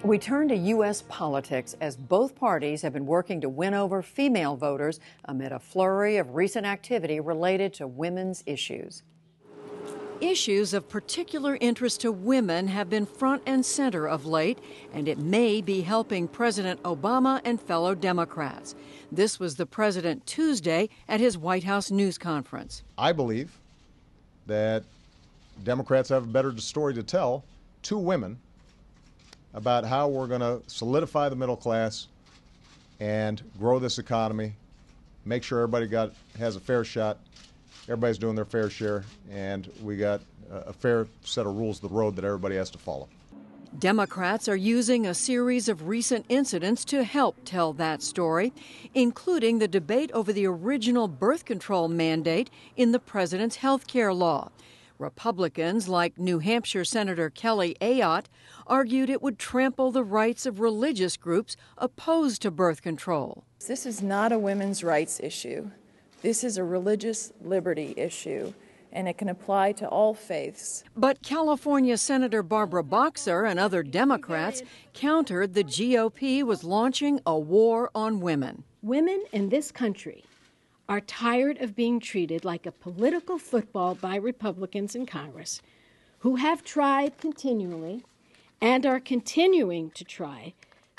We turn to U.S. politics as both parties have been working to win over female voters amid a flurry of recent activity related to women's issues. Issues of particular interest to women have been front and center of late, and it may be helping President Obama and fellow Democrats. This was the president Tuesday at his White House news conference. I believe that Democrats have a better story to tell to women about how we're going to solidify the middle class and grow this economy, make sure everybody has a fair shot, everybody's doing their fair share, and we got a fair set of rules of the road that everybody has to follow. Democrats are using a series of recent incidents to help tell that story, including the debate over the original birth control mandate in the president's health care law. Republicans, like New Hampshire Senator Kelly Ayotte, argued it would trample the rights of religious groups opposed to birth control. This is not a women's rights issue. This is a religious liberty issue, and it can apply to all faiths. But California Senator Barbara Boxer and other Democrats countered the GOP was launching a war on women. Women in this country are tired of being treated like a political football by Republicans in Congress, who have tried continually and are continuing to try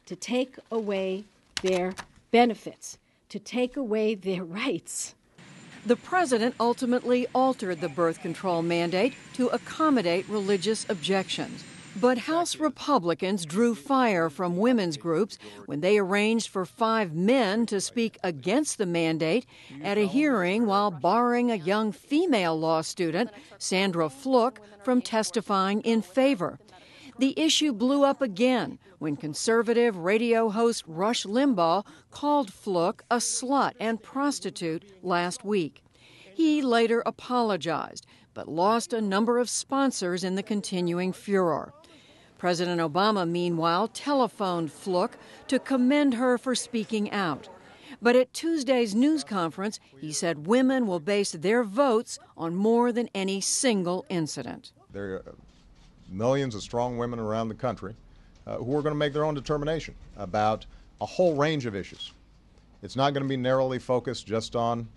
to take away their benefits, to take away their rights. The president ultimately altered the birth control mandate to accommodate religious objections. But House Republicans drew fire from women's groups when they arranged for 5 men to speak against the mandate at a hearing while barring a young female law student, Sandra Fluke, from testifying in favor. The issue blew up again when conservative radio host Rush Limbaugh called Fluke a slut and prostitute last week. He later apologized, but lost a number of sponsors in the continuing furor. President Obama, meanwhile, telephoned Fluke to commend her for speaking out. But at Tuesday's news conference, he said women will base their votes on more than any single incident. There are millions of strong women around the country who are going to make their own determination about a whole range of issues. It's not going to be narrowly focused just on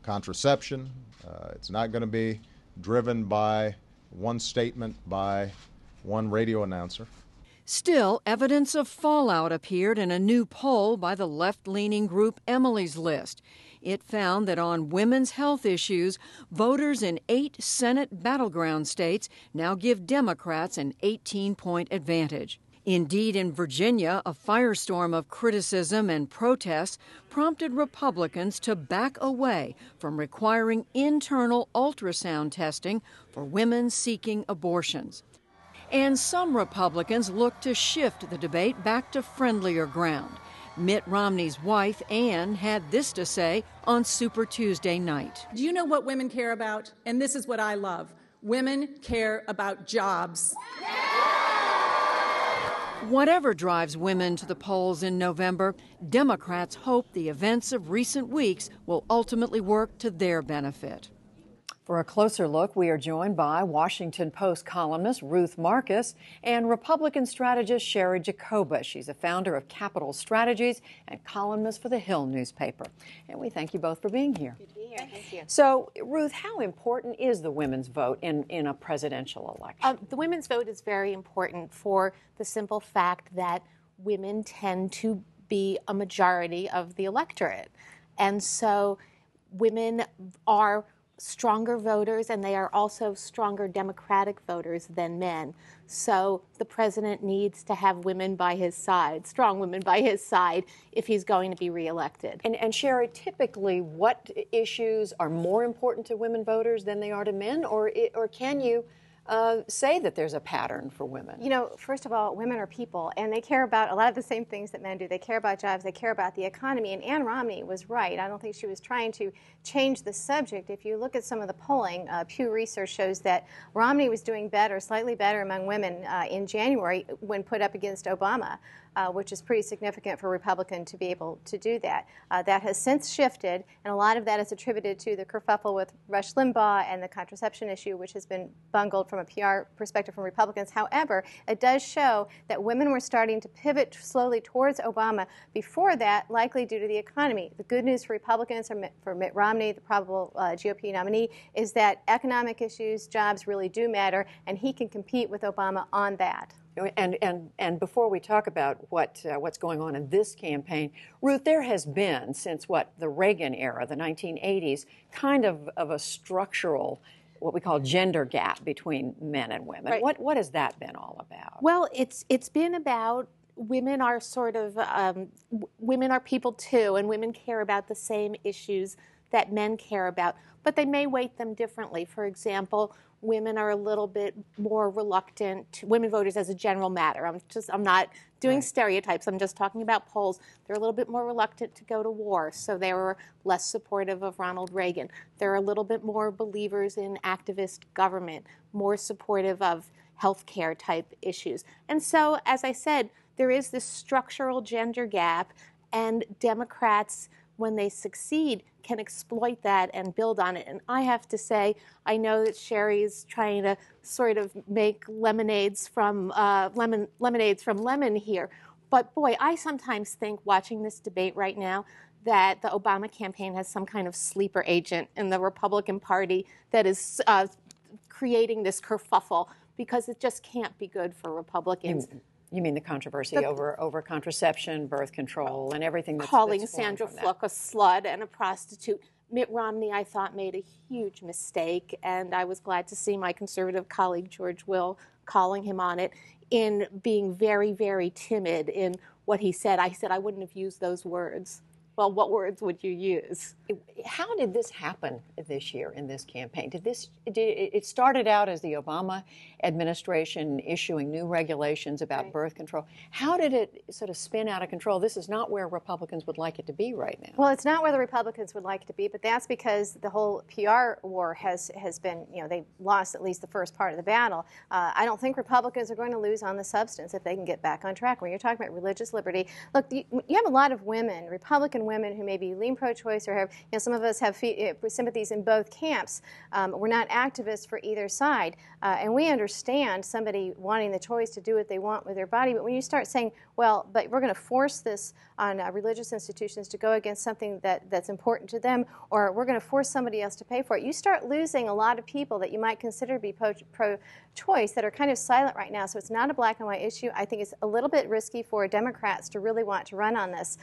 contraception. It's not going to be driven by one statement by one radio announcer. Still, evidence of fallout appeared in a new poll by the left-leaning group Emily's List. It found that on women's health issues, voters in 8 Senate battleground states now give Democrats an 18-point advantage. Indeed, in Virginia, a firestorm of criticism and protests prompted Republicans to back away from requiring internal ultrasound testing for women seeking abortions. And some Republicans look to shift the debate back to friendlier ground. Mitt Romney's wife, Ann, had this to say on Super Tuesday night. Do you know what women care about? And this is what I love. Women care about jobs. Whatever drives women to the polls in November, Democrats hope the events of recent weeks will ultimately work to their benefit. For a closer look, we are joined by Washington Post columnist Ruth Marcus and Republican strategist Sherry Jacoba. She's a founder of Capital Strategies and columnist for the Hill newspaper. And we thank you both for being here. Good to be here. Thank you. So, Ruth, how important is the women's vote in a presidential election? The women's vote is very important for the simple fact that women tend to be a majority of the electorate. And so women are stronger voters, and they are also stronger Democratic voters than men. So the president needs to have women by his side, strong women by his side, if he's going to be reelected. And Sherry, typically, what issues are more important to women voters than they are to men, or can you say that there's a pattern for women? You know, first of all, women are people, and they care about a lot of the same things that men do. They care about jobs, they care about the economy, and Ann Romney was right. I don't think she was trying to change the subject. If you look at some of the polling, Pew Research shows that Romney was doing better, slightly better among women in January when put up against Obama. Which is pretty significant for a Republican to be able to do that. That has since shifted, and a lot of that is attributed to the kerfuffle with Rush Limbaugh and the contraception issue, which has been bungled from a PR perspective from Republicans. However, it does show that women were starting to pivot slowly towards Obama. Before that, likely due to the economy. The good news for Republicans, for Mitt Romney, the probable GOP nominee, is that economic issues, jobs really do matter, and he can compete with Obama on that. And before we talk about what's going on in this campaign, Ruth, there has been since the Reagan era, the 1980s, kind of a structural, what we call gender gap between men and women. Right. What has that been all about? Well, it's been about women are women are people too, and women care about the same issues that men care about, but they may weight them differently. For example, women are a little bit more reluctant, women voters as a general matter. I'm not doing stereotypes, I'm just talking about polls. They're a little bit more reluctant to go to war, so they were less supportive of Ronald Reagan. They're a little bit more believers in activist government, more supportive of healthcare type issues. And so, as I said, there is this structural gender gap, and Democrats, when they succeed, can exploit that and build on it. And I have to say, I know that Sherry's trying to sort of make lemonades from lemon here. But boy, I sometimes think watching this debate right now that the Obama campaign has some kind of sleeper agent in the Republican Party that is creating this kerfuffle, because it just can't be good for Republicans. You mean the controversy over contraception, birth control, and everything that's calling Sandra Fluke a slut and a prostitute. Mitt Romney, I thought, made a huge mistake, and I was glad to see my conservative colleague George Will calling him on it, in being very, very timid in what he said. I said I wouldn't have used those words. Well, what words would you use? How did this happen this year in this campaign? It started out as the Obama administration issuing new regulations about birth control. How did it sort of spin out of control? This is not where Republicans would like it to be right now. Well, it's not where the Republicans would like it to be, but that's because the whole PR war has been, they lost at least the first part of the battle. I don't think Republicans are going to lose on the substance if they can get back on track. When you're talking about religious liberty, look, you have a lot of women, Republican women, who maybe lean pro-choice or have, some of us have sympathies in both camps. We're not activists for either side, and we understand somebody wanting the choice to do what they want with their body, but when you start saying, well, but we're going to force this on religious institutions to go against something that's important to them, or we're going to force somebody else to pay for it, you start losing a lot of people that you might consider to be pro-choice that are kind of silent right now. So it's not a black and white issue. I think it's a little bit risky for Democrats to really want to run on this.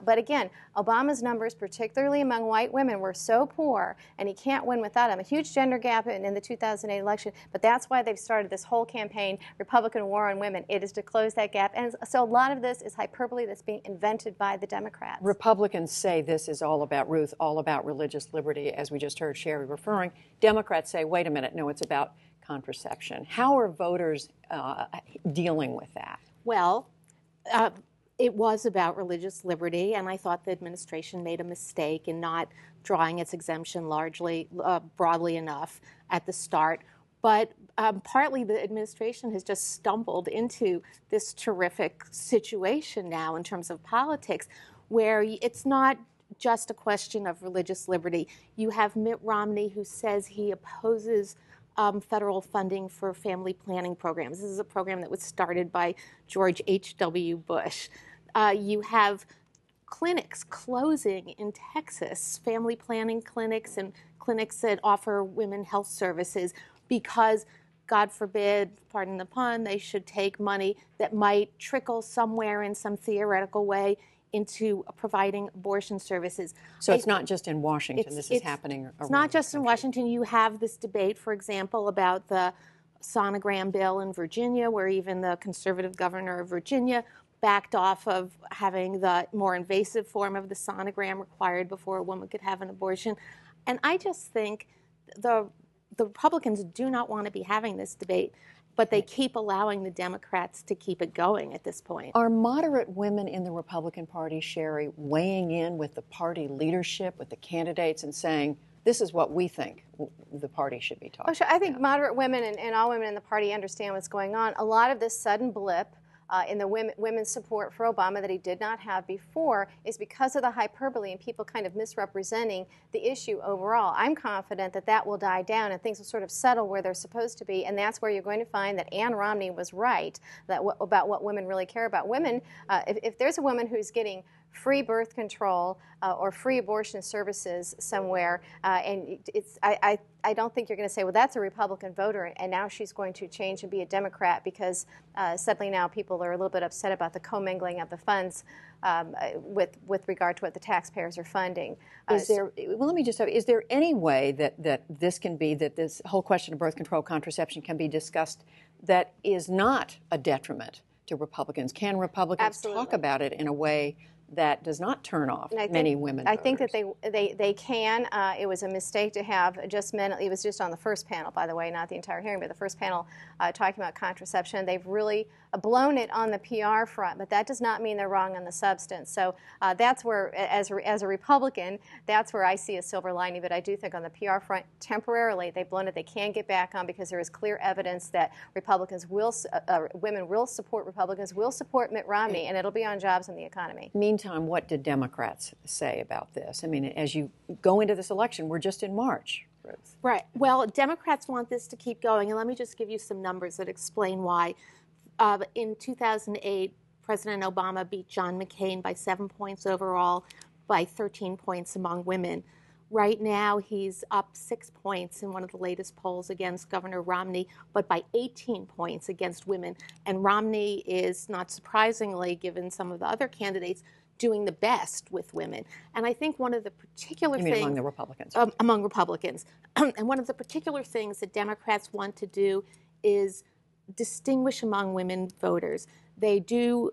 But again, Obama's numbers, particularly among white women, were so poor, and he can't win without them. A huge gender gap in the 2008 election, but that's why they've started this whole campaign, Republican War on Women. It is to close that gap. And so a lot of this is hyperbole that's being invented by the Democrats. Republicans say this is all about, Ruth, all about religious liberty, as we just heard Sherry referring. Democrats say, wait a minute, no, it's about contraception. How are voters dealing with that? Well, it was about religious liberty, and I thought the administration made a mistake in not drawing its exemption broadly enough at the start. But partly the administration has just stumbled into this terrific situation now in terms of politics, where it's not just a question of religious liberty. You have Mitt Romney, who says he opposes federal funding for family planning programs. This is a program that was started by George H.W. Bush. You have clinics closing in Texas, family planning clinics and clinics that offer women health services because, God forbid, pardon the pun, they should take money that might trickle somewhere in some theoretical way into providing abortion services. So it's not just in Washington. This is happening around. It's not just in Washington. You have this debate, for example, about the sonogram bill in Virginia, where even the conservative governor of Virginia backed off of having the more invasive form of the sonogram required before a woman could have an abortion. And I just think the Republicans do not want to be having this debate, but they keep allowing the Democrats to keep it going at this point. Are moderate women in the Republican Party, Sherry, weighing in with the party leadership, with the candidates, and saying, this is what we think the party should be talking about? I think moderate women and all women in the party understand what's going on. A lot of this sudden blip in the women's support for Obama that he did not have before is because of the hyperbole and people kind of misrepresenting the issue overall. I'm confident that that will die down and things will sort of settle where they're supposed to be, and that's where you're going to find that Ann Romney was right about what women really care about. Women, if there's a woman who's getting free birth control or free abortion services somewhere, and I don't think you're going to say, well, that's a Republican voter, and now she's going to change and be a Democrat because suddenly now people are a little bit upset about the commingling of the funds with regard to what the taxpayers are funding. Well, let me just say, is there any way that this whole question of birth control contraception can be discussed that is not a detriment to Republicans? Can Republicans talk about it in a way that does not turn off many women voters? I think that they can. It was a mistake to have just men. It was just on the first panel, by the way, not the entire hearing, but the first panel talking about contraception. They've really blown it on the PR front, but that does not mean they're wrong on the substance. So that's where, as a Republican, that's where I see a silver lining. But I do think on the PR front, temporarily, they've blown it. They can get back on because there is clear evidence that Republicans will, women will support Republicans, will support Mitt Romney, and it'll be on jobs and the economy. Meantime, what did Democrats say about this? I mean, as you go into this election, we're just in March. Ruth. Right. Well, Democrats want this to keep going, and let me just give you some numbers that explain why. In 2008, President Obama beat John McCain by 7 points overall, by 13 points among women. Right now, he's up 6 points in one of the latest polls against Governor Romney, but by 18 points against women. And Romney is, not surprisingly, given some of the other candidates, doing the best with women. And I think one of the particular things... among the Republicans? Among Republicans. And one of the particular things that Democrats want to do is distinguish among women voters. They do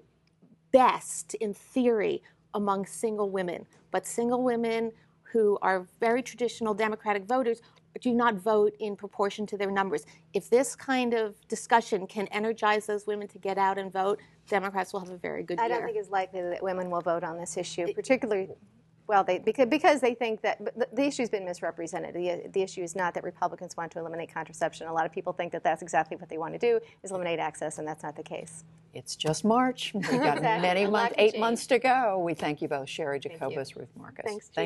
best, in theory, among single women. But single women who are very traditional Democratic voters do not vote in proportion to their numbers. If this kind of discussion can energize those women to get out and vote, Democrats will have a very good year. I don't think it's likely that women will vote on this issue, particularly, well, because they think that the issue's been misrepresented. The issue is not that Republicans want to eliminate contraception. A lot of people think that that's exactly what they want to do, is eliminate access, and that's not the case. It's just March. We've got 8 months to go. We thank you both, Sherry Jacobus, Ruth Marcus. Thanks.